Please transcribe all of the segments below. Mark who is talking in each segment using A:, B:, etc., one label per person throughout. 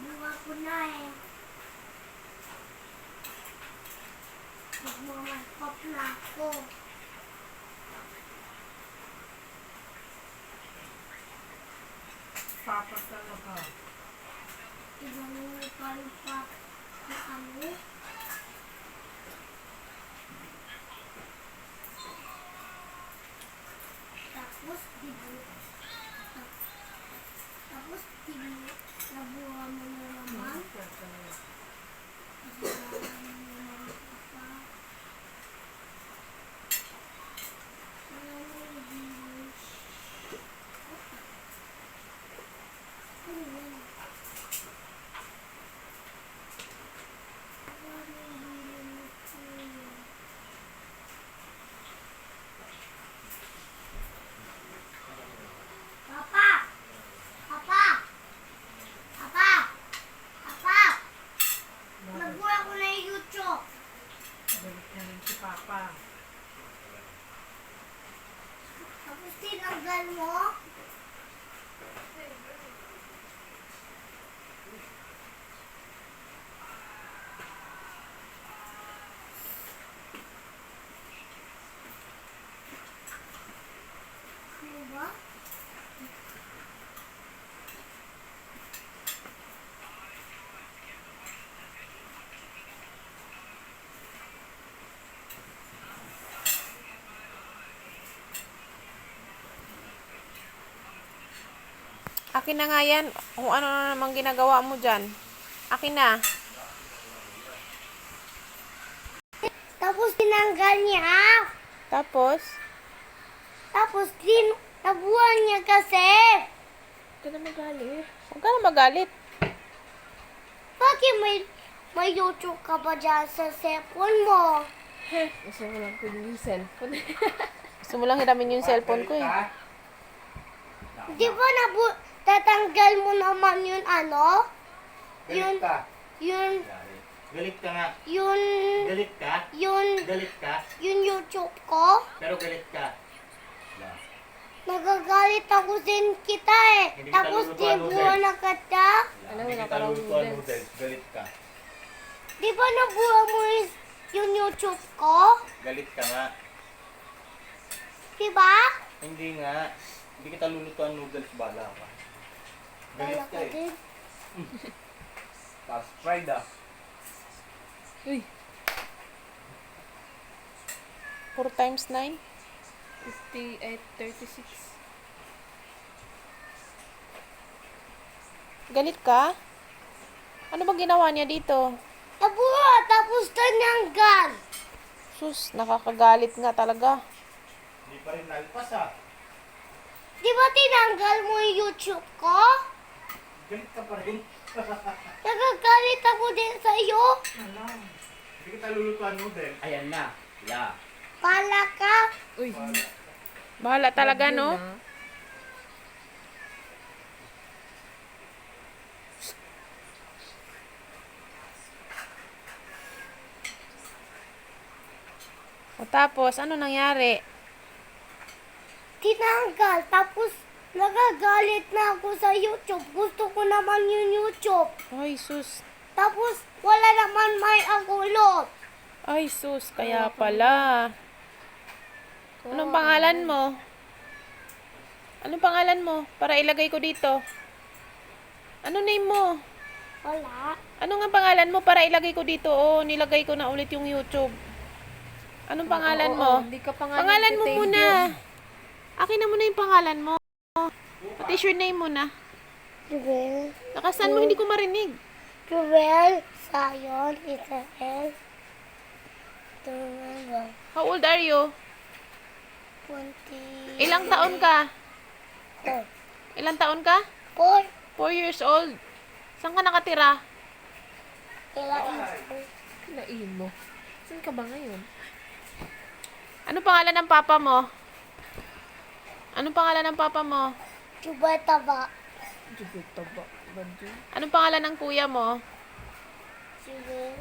A: Bunga ko na eh. Magmamakeup na ako.
B: Papa talaga.
A: Ibang lupa-lupa na ano. Tapos, nabuha mo na naman. Papa! Papa! Papa! Papa! Nagbuha ko na yung YouTube.
B: Balik na rin si Papa.
A: Tapos tinanggal mo. Ano ba?
C: Akin na nga yan. Kung ano na namang ginagawa mo dyan. Akin na.
A: Tapos tinanggal niya.
C: Tapos,
A: Nabuhan niya kasi.
C: huwag ka na magalit. Huwag ka na magalit.
A: Bakit may YouTube ka ba dyan sa cellphone mo?
C: Gusto mo lang kunin yung cellphone. Gusto mo lang hiramin yung cellphone ko eh.
A: Di ba tatanggal mo naman yun ano?
D: Galit ka.
A: Yun,
D: Galit ka nga.
A: yun,
D: Galit ka?
A: yun,
D: Galit ka?
A: yun YouTube ko.
D: Pero galit ka. Wala.
A: Nagagalit ako din kita eh.
D: Hindi
A: Tapos
D: ka
A: di
D: lulutuan
A: buha
D: noodles.
A: na kita.
C: Alam mo,
D: Hindi kita
C: nakarang
D: lulutuan
C: noodles.
D: noodles. Galit ka.
A: Di ba nabuha mo yung YouTube ko?
D: Galit ka nga.
A: Di ba?
D: Hindi nga. Hindi kita lulutuan noodles. Bala ka. Galit
A: Wala
D: ka
A: ka
D: eh.
A: din.
D: Tapos fried ah.
C: Uy. 4 times 9?
B: 58, 36.
C: Galit ka? Ano ba ginawa niya dito?
A: Nabuha, tapos tinanggal.
C: Sus, nakakagalit nga talaga.
D: Hindi pa rin nalpas ah.
A: Di ba tinanggal mo yung YouTube ko?
D: Galit ka pa rin.
A: Nagagalit ako din sa'yo.
D: Hindi kita lulutuan noodles. Ayan na. Yeah.
A: Pala ka.
B: Uy,
C: Bahala talaga, no? O tapos, ano nangyari?
A: Tinanggal. Tapos nagagalit na ako sa YouTube. Gusto ko naman yung YouTube.
C: Ay, sus.
A: Tapos wala naman may agulot.
C: Ay, sus. Kaya pala. Anong pangalan mo? Anong pangalan mo? Para ilagay ko dito. Ano name mo?
A: Wala.
C: Ano nga pangalan mo para ilagay ko dito? Oh, nilagay ko na ulit yung YouTube. Anong pangalan mo?
B: Hindi ka pa nga
C: Pangalan mo
B: nag-thank
C: muna.
B: you.
C: Akin na muna yung pangalan mo. Pati your name muna.
A: Jubel.
C: Nakasan mo, hindi ko marinig.
A: Jubel. Sayon. Israel. Jubel.
C: How old are you?
A: 20.
C: Ilang taon ka? Ilang taon ka?
A: 4.
C: 4 years old. Saan ka nakatira?
A: Ilang
B: Naimo. Saan ka ba ngayon?
C: Ano pangalan ng papa mo? Anong pangalan ng papa mo?
A: Jubel taba.
B: Jubito ba? Banjo?
C: Anong pangalan ng kuya mo?
A: Jubel.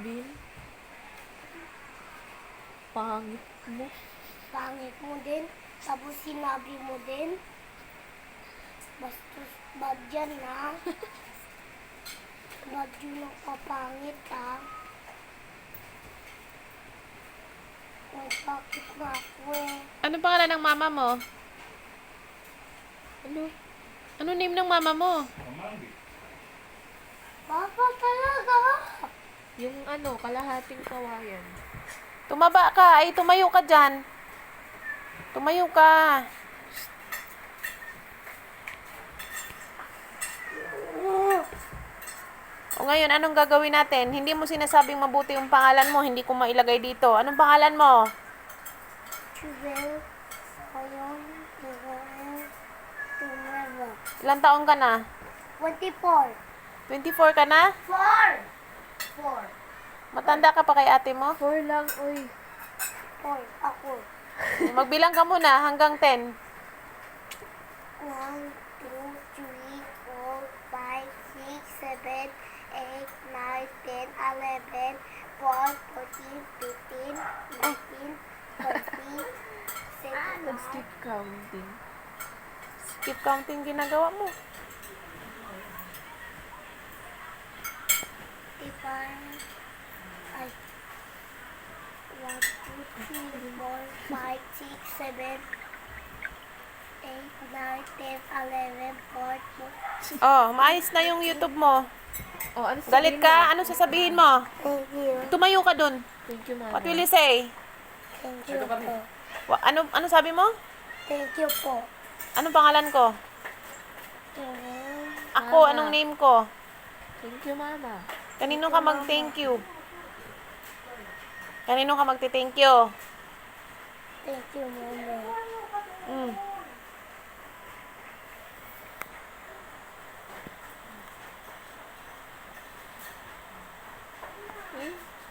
B: Bin? Pangit mo.
A: Pangit mo din. Tapos sinabi mo din. Bastos bad yan, ha? Bad yun ang papangit, ha? Nagpakit na ako, eh.
C: Ano pangalan ng mama mo?
B: Ano?
C: Ano name ng mama mo?
D: Mamanggi.
A: Papa talaga!
B: Yung ano, kalahating kawayan.
C: Tumaba ka. Ay, tumayo ka dyan. Tumayo ka. O ngayon, anong gagawin natin? Hindi mo sinasabing mabuti yung pangalan mo. Hindi ko mailagay dito. Anong pangalan mo?
A: Jubel, Sayon, Israel, Tumeva.
C: Ilang taon ka na?
A: 24.
C: 24 ka na?
A: 4! 4.
C: Matanda ka pa kay ate mo?
B: 4 lang, oy.
A: 4. Ako.
C: Magbilang ka muna hanggang 10.
A: 1, 2, 3, 4, 5, 6, 7, 8, 9, 10, 11, 12, 14, 15, 19, 20, 21,
B: Nag-skip counting.
C: Skip counting ginagawa mo.
A: 25, ay, 1, 2, 3, 4, 5, 6, 7, 8, 9, 10, 11, 12.
C: Oh, maayos na yung YouTube mo.
B: Oh, ano
C: Galit
B: sabihin mo?
C: ka? Ano sasabihin mo?
A: Thank you.
C: Tumayo ka dun.
B: Thank you, mama.
C: What will you say?
A: Thank you po.
C: Ano sabi mo?
A: Thank you po.
C: Anong pangalan ko? Ako,
B: Mama.
C: anong name ko?
B: Thank you, mama.
C: Kanino ka mag-thank you? Kanino ka magti-thank you?
A: Thank you, Mama.
C: Mm.